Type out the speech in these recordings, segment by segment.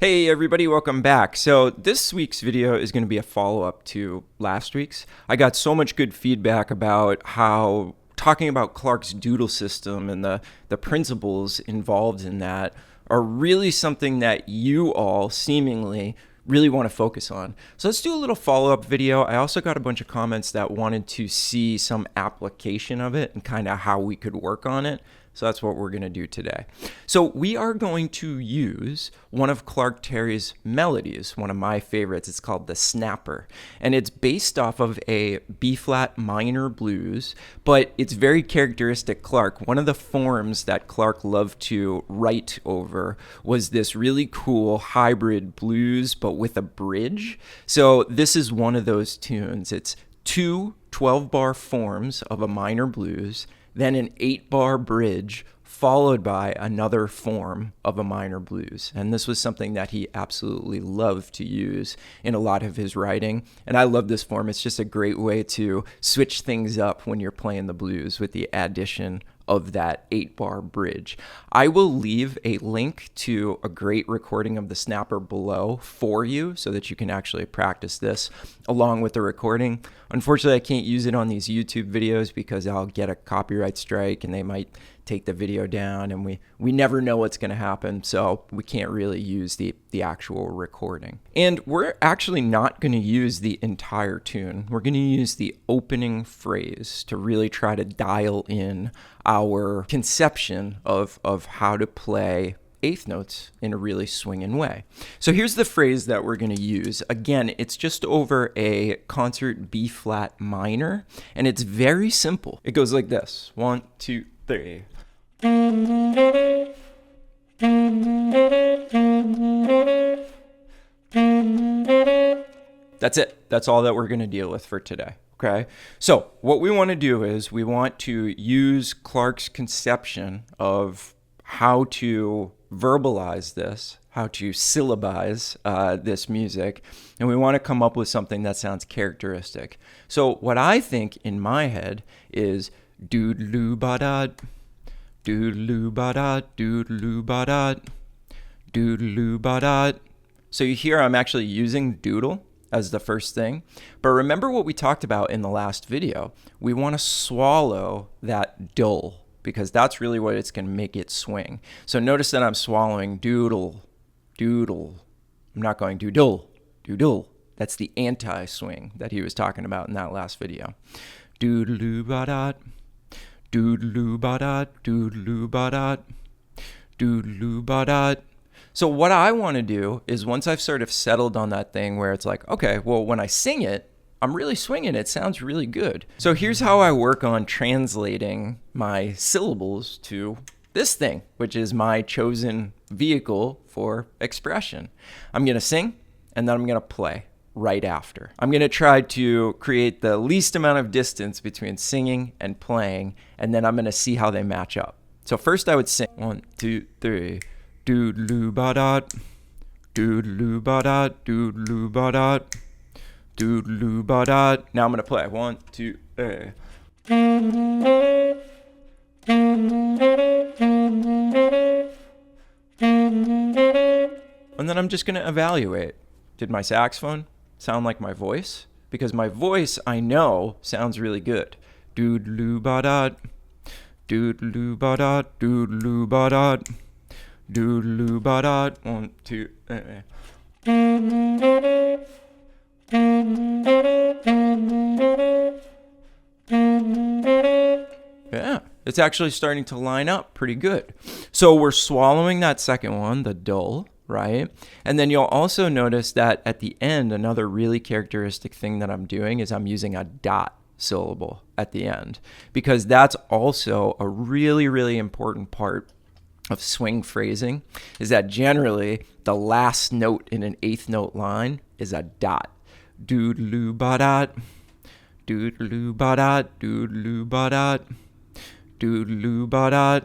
Hey everybody, welcome back. So this week's video is going to be a follow-up to last week's. I got so much good feedback about how talking about Clark's doodle system and the principles involved in that are really something that you all seemingly really want to focus on. So let's do a little follow-up video. I also got a bunch of comments that wanted to see some application of it and kind of how we could work on it. So that's what we're going to do today. So we are going to use one of Clark Terry's melodies, one of my favorites. It's called the Snapper, and it's based off of a B-flat minor blues, but it's very characteristic Clark. One of the forms that Clark loved to write over was this really cool hybrid blues, but with a bridge. So this is one of those tunes. It's two 12-bar forms of a minor blues, then an 8-bar bridge, followed by another form of a minor blues. And this was something that he absolutely loved to use in a lot of his writing. And I love this form. It's just a great way to switch things up when you're playing the blues with the addition of that 8-bar bridge. I will leave a link to a great recording of the Snapper below for you so that you can actually practice this along with the recording. Unfortunately, I can't use it on these YouTube videos because I'll get a copyright strike and they might take the video down, and we never know what's going to happen, so we can't really use the actual recording. And we're actually not going to use the entire tune. We're going to use the opening phrase to really try to dial in our conception of how to play eighth notes in a really swinging way. So here's the phrase that we're going to use. Again, it's just over a concert B-flat minor, and it's very simple. It goes like this: 1, 2, 3. That's it. That's all that we're going to deal with for today. Okay. So what we want to do is we want to use Clark's conception of how to verbalize this, how to syllabize this music, and we want to come up with something that sounds characteristic. So what I think in my head is doodle-ba-da, doodle-ba-da, doodle-ba-da, doodle-ba-da. So you hear I'm actually using doodle as the first thing. But remember what we talked about in the last video. We want to swallow that dull, because that's really what it's going to make it swing. So notice that I'm swallowing doodle, doodle. I'm not going doodle, doodle. That's the anti-swing that he was talking about in that last video. Doodle-ba-da, doodle-ba-da, doodle-ba-da, doodle-ba-da. So what I want to do is, once I've sort of settled on that thing where it's like, okay, well, when I sing it, I'm really swinging. It sounds really good. So here's how I work on translating my syllables to this thing, which is my chosen vehicle for expression. I'm going to sing, and then I'm going to play right after. I'm going to try to create the least amount of distance between singing and playing, and then I'm going to see how they match up. So first I would sing 1, 2, 3. Doodle-ba-da, doodle-ba-da, doodle-ba-da, doodle-ba-da. Now I'm going to play 1, 2, 3. And then I'm just going to evaluate. Did my saxophone sound like my voice? Because my voice, I know, sounds really good. Doodle-ba-da, doodle-ba-da, doodle-ba-da, doodle-ba-da. 1, 2, 3. Yeah, it's actually starting to line up pretty good. So we're swallowing that second one, the dull, right? And then you'll also notice that at the end, another really characteristic thing that I'm doing is I'm using a dot syllable at the end, because that's also a really, really important part of swing phrasing, is that generally the last note in an eighth note line is a dot. Doodle-ba-da, doodle-ba-da, doodle-ba-da, doodle-ba-da.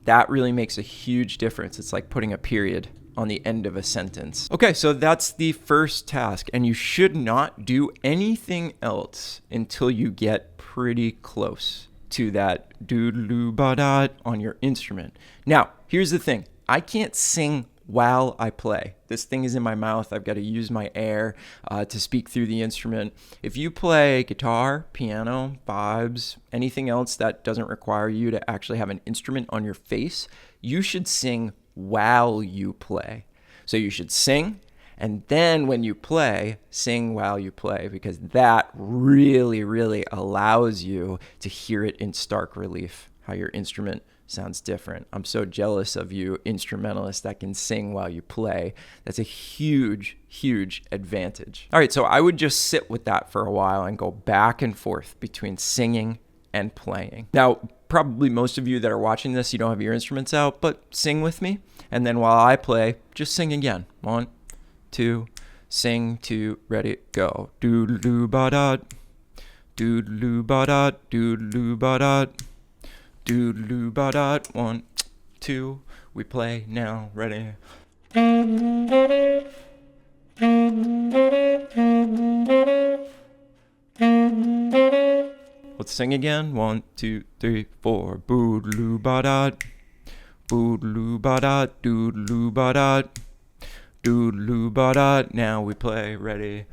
That really makes a huge difference. It's like putting a period on the end of a sentence. Okay, so that's the first task, and you should not do anything else until you get pretty close to that doodle-ba-da on your instrument. Now, here's the thing. I can't sing while I play. This thing is in my mouth. I've got to use my air to speak through the instrument. If you play guitar, piano, vibes, anything else that doesn't require you to actually have an instrument on your face, you should sing while you play. So you should sing, and then when you play, sing while you play, because that really, really allows you to hear it in stark relief, how your instrument sounds different. I'm so jealous of you instrumentalists that can sing while you play. That's a huge, huge advantage. All right, so I would just sit with that for a while and go back and forth between singing and playing. Now, probably most of you that are watching this, you don't have your instruments out, but sing with me. And then while I play, just sing again. 1, 2, sing, 2, ready, go. Doodle ba da, doodle ba da, doodle ba da. Doodle ba da, 1, 2, we play now, ready. Let's sing again. 1, 2, 3, 4. Boodloo ba da, boodloo ba da, doodloo ba da, doodloo ba da. Now we play, ready.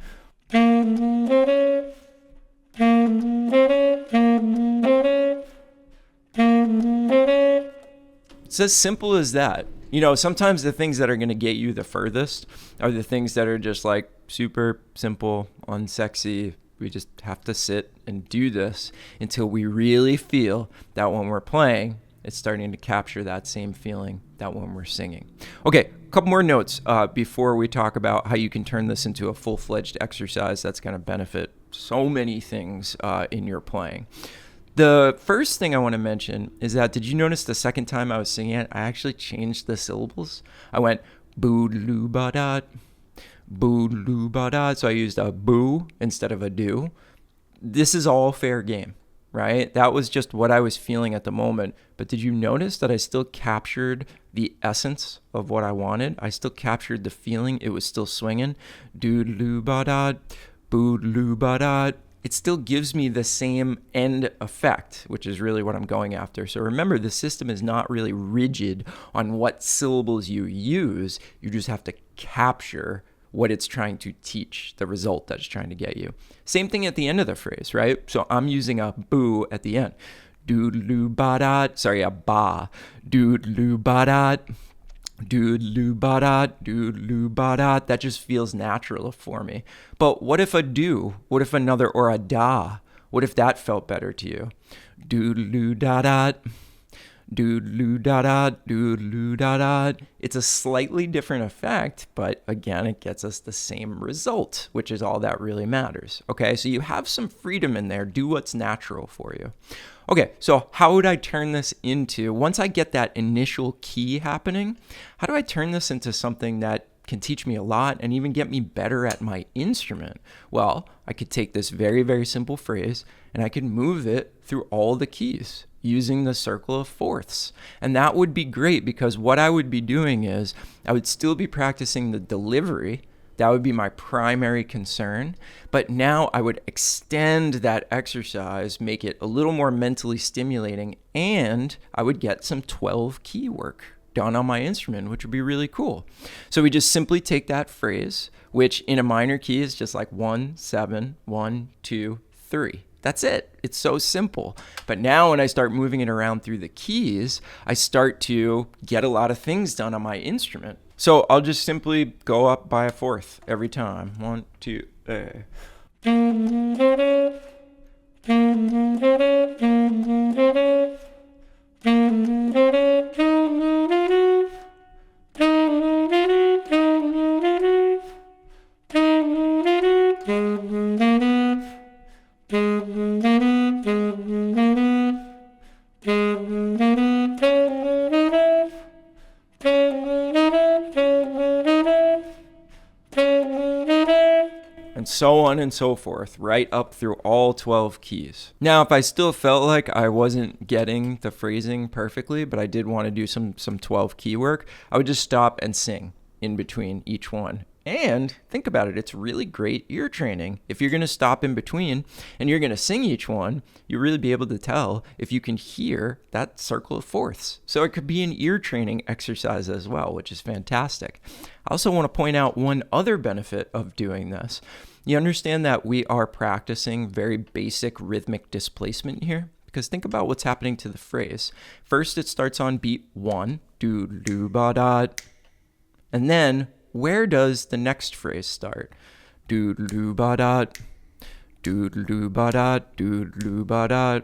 It's as simple as that. You know, sometimes the things that are going to get you the furthest are the things that are just like super simple, unsexy. We just have to sit and do this until we really feel that when we're playing, it's starting to capture that same feeling that when we're singing. Okay, a couple more notes before we talk about how you can turn this into a full-fledged exercise that's going to benefit so many things in your playing. The first thing I want to mention is that, did you notice the second time I was singing it, I actually changed the syllables? I went boodaloo ba da, boodaloo ba da. So I used a boo instead of a do. This is all fair game, right? That was just what I was feeling at the moment. But did you notice that I still captured the essence of what I wanted? I still captured the feeling. It was still swinging. Doodaloo ba da, boodaloo ba da. It still gives me the same end effect, which is really what I'm going after. So remember, the system is not really rigid on what syllables you use. You just have to capture what it's trying to teach, the result that it's trying to get you. Same thing at the end of the phrase, right? So I'm using a boo at the end. Doodaloo ba da, sorry, a ba. Doodaloo ba da. Doodaloo ba da, doodaloo ba da. That just feels natural for me. But what if a do? What if another, or a da? What if that felt better to you? Doodaloo da da, doodaloo da da, doodaloo da da. It's a slightly different effect, but again, it gets us the same result, which is all that really matters. Okay, so you have some freedom in there. Do what's natural for you. Okay, so how would I turn this into, once I get that initial key happening, how do I turn this into something that can teach me a lot and even get me better at my instrument? Well, I could take this very, very simple phrase and I could move it through all the keys using the circle of fourths. And that would be great, because what I would be doing is I would still be practicing the delivery. That would be my primary concern. But now I would extend that exercise, make it a little more mentally stimulating, and I would get some 12 key work done on my instrument, which would be really cool. So we just simply take that phrase, which in a minor key is just like 1, 7, 1, 2, 3. That's it. It's so simple. But now when I start moving it around through the keys, I start to get a lot of things done on my instrument. So I'll just simply go up by a fourth every time. 1, 2, and so on and so forth, right up through all 12 keys. Now, if I still felt like I wasn't getting the phrasing perfectly, but I did want to do some 12 key work, I would just stop and sing in between each one. And think about it, it's really great ear training. If you're going to stop in between and you're going to sing each one, you'll really be able to tell if you can hear that circle of fourths. So it could be an ear training exercise as well, which is fantastic. I also want to point out one other benefit of doing this. You understand that we are practicing very basic rhythmic displacement here? Because think about what's happening to the phrase. First, it starts on beat 1, do-do-ba-da, and then where does the next phrase start? Doodle-doo-ba-da, doodle-doo-ba-da, doodle-doo-ba-da,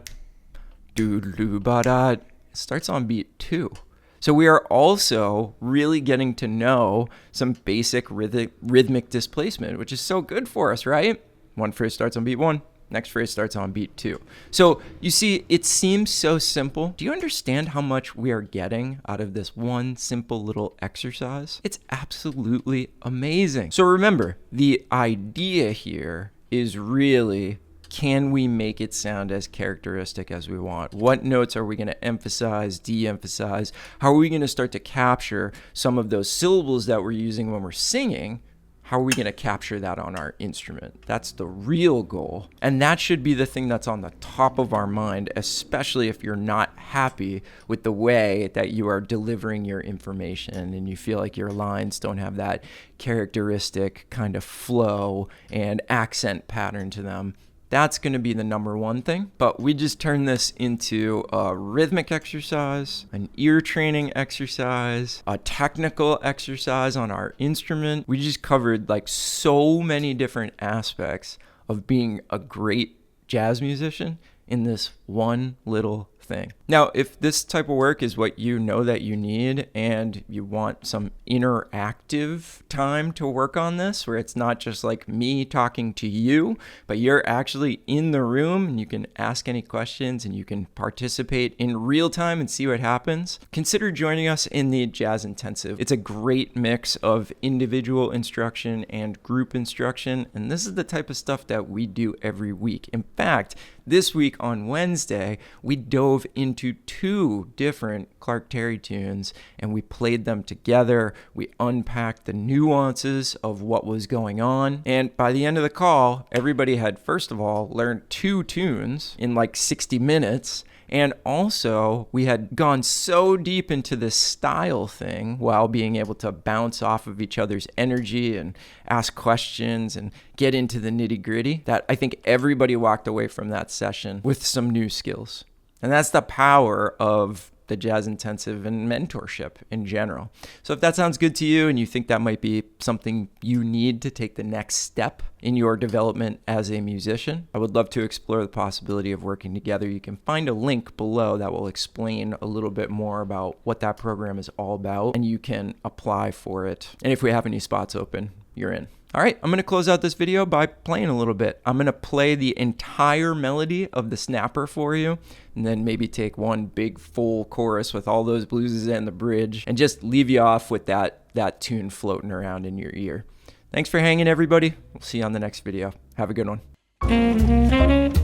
doodle-doo-ba-da. It starts on beat 2. So we are also really getting to know some basic rhythmic displacement, which is so good for us, right? One phrase starts on beat 1. Next phrase starts on beat 2. So you see, it seems so simple. Do you understand how much we are getting out of this one simple little exercise? It's absolutely amazing. So remember, the idea here is really, can we make it sound as characteristic as we want? What notes are we going to emphasize, de-emphasize? How are we going to start to capture some of those syllables that we're using when we're singing? How are we going to capture that on our instrument? That's the real goal. And that should be the thing that's on the top of our mind, especially if you're not happy with the way that you are delivering your information and you feel like your lines don't have that characteristic kind of flow and accent pattern to them. That's going to be the number one thing. But we just turned this into a rhythmic exercise, an ear training exercise, a technical exercise on our instrument. We just covered like so many different aspects of being a great jazz musician in this one little thing. Now, if this type of work is what you know that you need and you want some interactive time to work on this, where it's not just like me talking to you, but you're actually in the room and you can ask any questions and you can participate in real time and see what happens, consider joining us in the Jazz Intensive. It's a great mix of individual instruction and group instruction, and this is the type of stuff that we do every week. In fact, this week on Wednesday, we dove into 2 different Clark Terry tunes and we played them together. We unpacked the nuances of what was going on. And by the end of the call, everybody had, first of all, learned 2 tunes in like 60 minutes. And also, we had gone so deep into this style thing while being able to bounce off of each other's energy and ask questions and get into the nitty-gritty that I think everybody walked away from that session with some new skills. And that's the power of the Jazz Intensive and mentorship in general. So if that sounds good to you and you think that might be something you need to take the next step in your development as a musician, I would love to explore the possibility of working together. You can find a link below that will explain a little bit more about what that program is all about, and you can apply for it. And if we have any spots open, you're in. All right, I'm going to close out this video by playing a little bit. I'm going to play the entire melody of the snapper for you, and then maybe take one big full chorus with all those blueses and the bridge, and just leave you off with that tune floating around in your ear. Thanks for hanging, everybody. We'll see you on the next video. Have a good one.